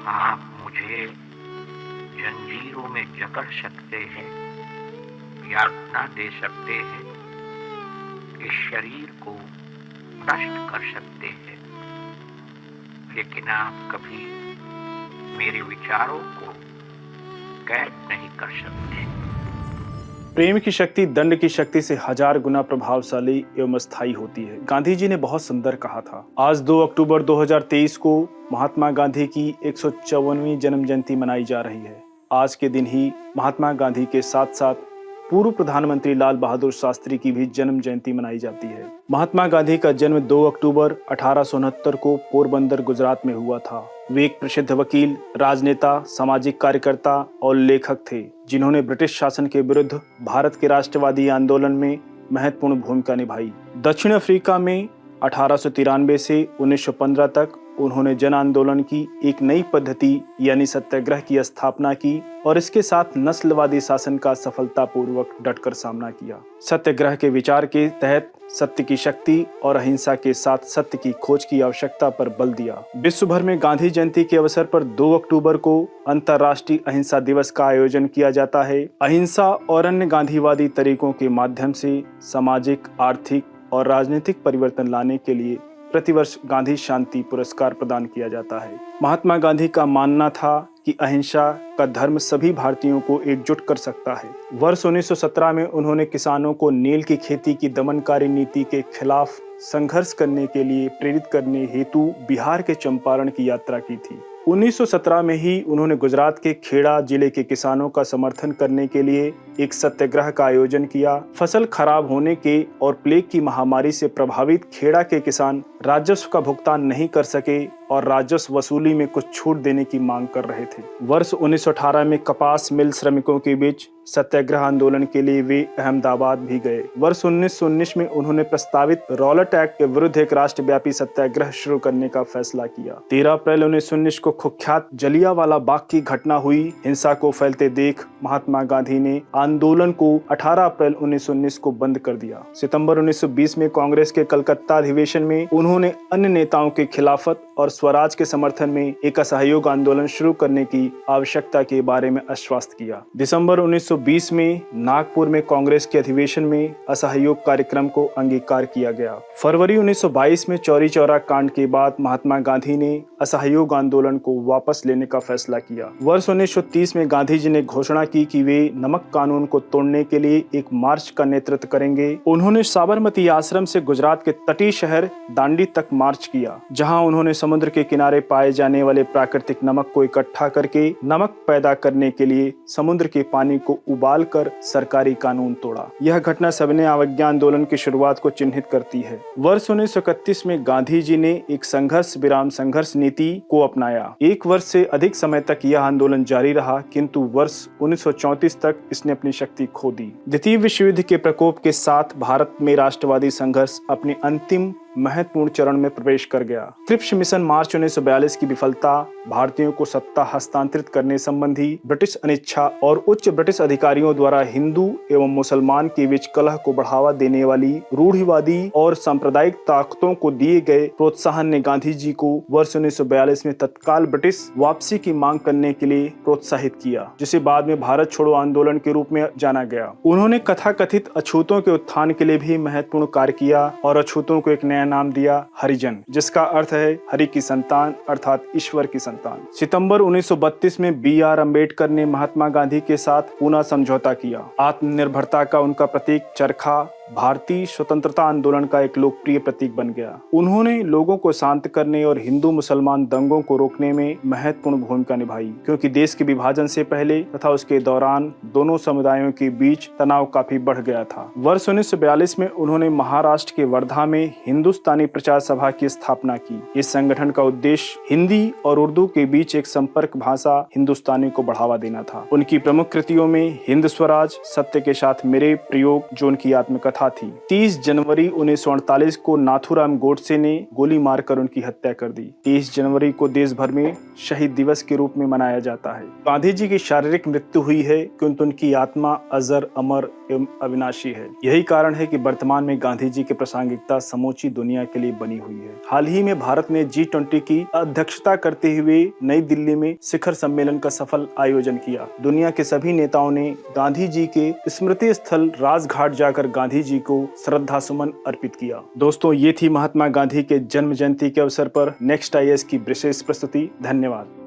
आप मुझे जंजीरों में जकड़ सकते हैं, यातना दे सकते हैं, इस शरीर को नष्ट कर सकते हैं, लेकिन आप कभी मेरे विचारों को कैद नहीं कर सकते। प्रेम की शक्ति दंड की शक्ति से 1000 गुना प्रभावशाली एवं स्थायी होती है। गांधी जी ने बहुत सुंदर कहा था। आज 2 अक्टूबर 2023 को महात्मा गांधी की 154वीं जन्म जयंती मनाई जा रही है। आज के दिन ही महात्मा गांधी के साथ साथ पूर्व प्रधानमंत्री लाल बहादुर शास्त्री की भी जन्म जयंती मनाई जाती है। महात्मा गांधी का जन्म 2 अक्टूबर 1869 को पोरबंदर गुजरात में हुआ था। वे एक प्रसिद्ध वकील, राजनेता, सामाजिक कार्यकर्ता और लेखक थे, जिन्होंने ब्रिटिश शासन के विरुद्ध भारत के राष्ट्रवादी आंदोलन में महत्वपूर्ण भूमिका निभाई। दक्षिण अफ्रीका में 1893 से 1915 तक उन्होंने जन आंदोलन की एक नई पद्धति यानी सत्याग्रह की स्थापना की और इसके साथ नस्लवादी शासन का सफलतापूर्वक डटकर सामना किया। सत्याग्रह के विचार के तहत सत्य की शक्ति और अहिंसा के साथ सत्य की खोज की आवश्यकता पर बल दिया। विश्व भर में गांधी जयंती के अवसर पर 2 अक्टूबर को अंतर्राष्ट्रीय अहिंसा दिवस का आयोजन किया जाता है। अहिंसा और अन्य गांधीवादी तरीकों के माध्यम से सामाजिक, आर्थिक और राजनीतिक परिवर्तन लाने के लिए प्रतिवर्ष गांधी शांति पुरस्कार प्रदान किया जाता है। महात्मा गांधी का मानना था कि अहिंसा का धर्म सभी भारतीयों को एकजुट कर सकता है। वर्ष 1917 में उन्होंने किसानों को नील की खेती की दमनकारी नीति के खिलाफ संघर्ष करने के लिए प्रेरित करने हेतु बिहार के चंपारण की यात्रा की थी। 1917 में ही उन्होंने गुजरात के खेड़ा जिले के किसानों का समर्थन करने के लिए एक सत्याग्रह का आयोजन किया। फसल खराब होने के और प्लेग की महामारी से प्रभावित खेड़ा के किसान राजस्व का भुगतान नहीं कर सके और राजस्व वसूली में कुछ छूट देने की मांग कर रहे थे। वर्ष 1918 में कपास मिल श्रमिकों के बीच सत्याग्रह आंदोलन के लिए वे अहमदाबाद भी गए। वर्ष 1919 में उन्होंने प्रस्तावित रॉलेट एक्ट के विरुद्ध एक राष्ट्रव्यापी सत्याग्रह शुरू करने का फैसला किया। 13 अप्रैल 1919 को कुख्यात जलियांवाला बाग की घटना हुई। हिंसा को फैलते देख महात्मा गांधी ने आंदोलन को 18 अप्रैल 1919 को बंद कर दिया। सितंबर 1920 में कांग्रेस के कलकत्ता अधिवेशन में उन्होंने अन्य नेताओं के खिलाफत और स्वराज के समर्थन में एक असहयोग आंदोलन शुरू करने की आवश्यकता के बारे में आश्वस्त किया। दिसंबर 1920 में नागपुर में कांग्रेस के अधिवेशन में असहयोग कार्यक्रम को अंगीकार किया गया। फरवरी 1922 में चौरी चौरा कांड के बाद महात्मा गांधी ने असहयोग आंदोलन को वापस लेने का फैसला किया। वर्ष 1930 में गांधी जी ने घोषणा की कि वे नमक कानून को तोड़ने के लिए एक मार्च का नेतृत्व करेंगे। उन्होंने साबरमती आश्रम से गुजरात के तटीय शहर दांडी तक मार्च किया, जहां उन्होंने समुद्र के किनारे पाए जाने वाले प्राकृतिक नमक को इकट्ठा करके नमक पैदा करने के लिए समुद्र के पानी को उबालकर सरकारी कानून तोड़ा। यह घटना सविनय अवज्ञा आंदोलन की शुरुआत को चिन्हित करती है। वर्ष 1931 में गांधी जी ने एक संघर्ष विराम संघर्ष नीति को अपनाया। 1 वर्ष से अधिक समय तक यह आंदोलन जारी रहा, किंतु वर्ष 1934 तक इसने अपनी शक्ति खो दी। द्वितीय विश्व युद्ध के प्रकोप के साथ भारत में राष्ट्रवादी संघर्ष अपने अंतिम महत्वपूर्ण चरण में प्रवेश कर गया। क्रिप्स मिशन मार्च 1942 की विफलता, भारतीयों को सत्ता हस्तांतरित करने संबंधी ब्रिटिश अनिच्छा और उच्च ब्रिटिश अधिकारियों द्वारा हिंदू एवं मुसलमान के बीच कलह को बढ़ावा देने वाली रूढ़िवादी और सांप्रदायिक ताकतों को दिए गए प्रोत्साहन ने गांधी जी को वर्ष 1942 में तत्काल ब्रिटिश वापसी की मांग करने के लिए प्रोत्साहित किया, जिसे बाद में भारत छोड़ो आंदोलन के रूप में जाना गया। उन्होंने कथाकथित अछूतों के उत्थान के लिए भी महत्वपूर्ण कार्य किया और अछूतों को एक नया नाम दिया, हरिजन, जिसका अर्थ है हरि की संतान अर्थात ईश्वर की संतान। सितंबर 1932 में B.R. अम्बेडकर ने महात्मा गांधी के साथ पूना समझौता किया। आत्मनिर्भरता का उनका प्रतीक चरखा भारतीय स्वतंत्रता आंदोलन का एक लोकप्रिय प्रतीक बन गया। उन्होंने लोगों को शांत करने और हिंदू मुसलमान दंगों को रोकने में महत्वपूर्ण भूमिका निभाई, क्योंकि देश के विभाजन से पहले तथा उसके दौरान दोनों समुदायों के बीच तनाव काफी बढ़ गया था। वर्ष 1942 में उन्होंने महाराष्ट्र के वर्धा में हिंदुस्तानी प्रचार सभा की स्थापना की। इस संगठन का उद्देश्य हिंदी और उर्दू के बीच एक संपर्क भाषा हिंदुस्तानी को बढ़ावा देना था। उनकी प्रमुख कृतियों में हिंद स्वराज, सत्य के साथ मेरे प्रयोग, जो उनकी आत्मकथा कथा थी। 30 जनवरी 1948 को नाथूराम गोडसे ने गोली मारकर उनकी हत्या कर दी। 30 जनवरी को देश भर में शहीद दिवस के रूप में मनाया जाता है। गांधी जी की शारीरिक मृत्यु हुई है किंतु उनकी आत्मा अजर, अमर एवं अविनाशी है। यही कारण है कि वर्तमान में गांधी जी की प्रासंगिकता समूची दुनिया के लिए बनी हुई है। हाल ही में भारत ने G20 की अध्यक्षता करते हुए नई दिल्ली में शिखर सम्मेलन का सफल आयोजन किया। दुनिया के सभी नेताओं ने गांधी जी के स्मृति स्थल राजघाट जाकर गांधी जी को श्रद्धा सुमन अर्पित किया। दोस्तों, ये थी महात्मा गांधी के जन्म जयंती के अवसर पर नेक्स्ट IAS की विशेष प्रस्तुति। धन्यवाद।